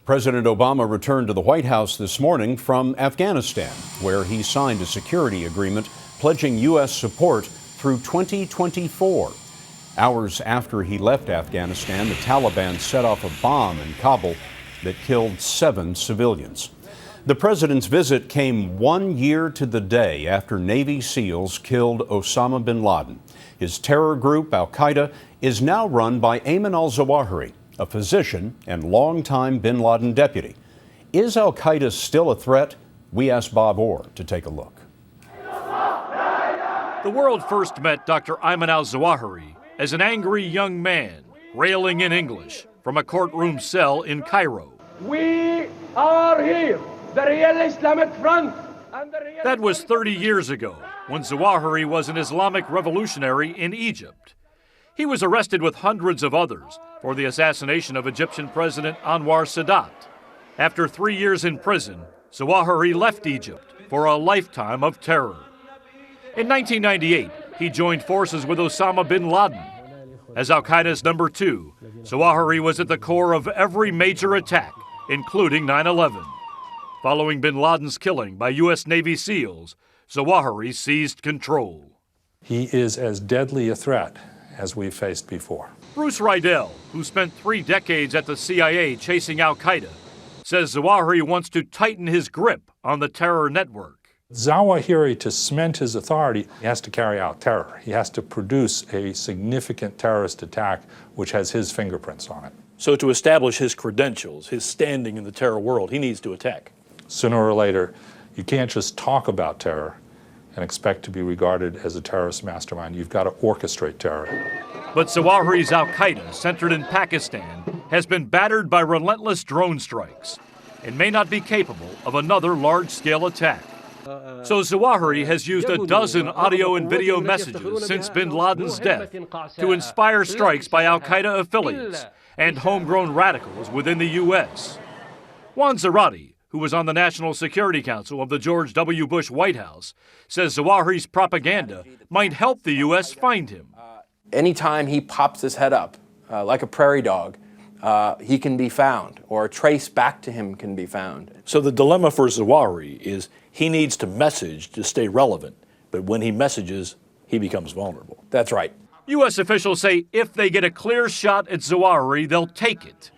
President Obama returned to the White House this morning from Afghanistan, where he signed a security agreement pledging U.S. support through 2024. Hours after he left Afghanistan, the Taliban set off a bomb in Kabul that killed 7 civilians. The president's visit came 1 year to the day after Navy SEALs killed Osama bin Laden. His terror group, Al Qaeda, is now run by Ayman al Zawahiri, a physician and longtime bin Laden deputy. Is Al Qaeda still a threat? We asked Bob Orr to take a look. The world first met Dr. Ayman al Zawahiri as an angry young man railing in English from a courtroom cell in Cairo. We are here, the real Islamic Front. That was 30 years ago, when Zawahiri was an Islamic revolutionary in Egypt. He was arrested with hundreds of others for the assassination of Egyptian President Anwar Sadat. After 3 years in prison, Zawahiri left Egypt for a lifetime of terror. In 1998, he joined forces with Osama bin Laden. As Al Qaeda's number 2, Zawahiri was at the core of every major attack, including 9/11. Following bin Laden's killing by U.S. Navy SEALs, Zawahiri seized control. He is as deadly a threat as we've faced before. Bruce Rydell, who spent 3 decades at the CIA chasing Al Qaeda, says Zawahiri wants to tighten his grip on the terror network. Zawahiri, to cement his authority, he has to carry out terror. He has to produce a significant terrorist attack which has his fingerprints on it. So to establish his credentials, his standing in the terror world, he needs to attack. Sooner or later, you can't just talk about terror and expect to be regarded as a terrorist mastermind. You've got to orchestrate terror. But Zawahiri's Al Qaeda, centered in Pakistan, has been battered by relentless drone strikes and may not be capable of another large-scale attack. So Zawahiri has used a dozen audio and video messages since bin Laden's death to inspire strikes by Al Qaeda affiliates and homegrown radicals within the U.S. Juan Zarate, who was on the National Security Council of the George W. Bush White House, says Zawahiri's propaganda might help the U.S. find him. Anytime he pops his head up, like a prairie dog, he can be found, or a trace back to him can be found. So the dilemma for Zawahiri is he needs to message to stay relevant, but when he messages, he becomes vulnerable. That's right. U.S. officials say if they get a clear shot at Zawahiri, they'll take it.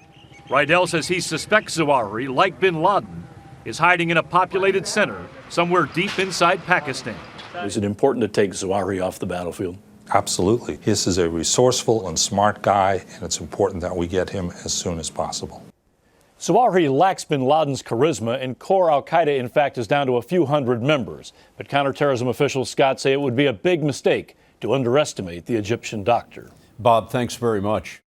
Rydell says he suspects Zawahiri, like bin Laden, is hiding in a populated center somewhere deep inside Pakistan. Is it important to take Zawahiri off the battlefield? Absolutely. This is a resourceful and smart guy, and it's important that we get him as soon as possible. Zawahiri lacks bin Laden's charisma, and core Al Qaeda, in fact, is down to a few hundred members. But counterterrorism officials, Scott, say it would be a big mistake to underestimate the Egyptian doctor. Bob, thanks very much.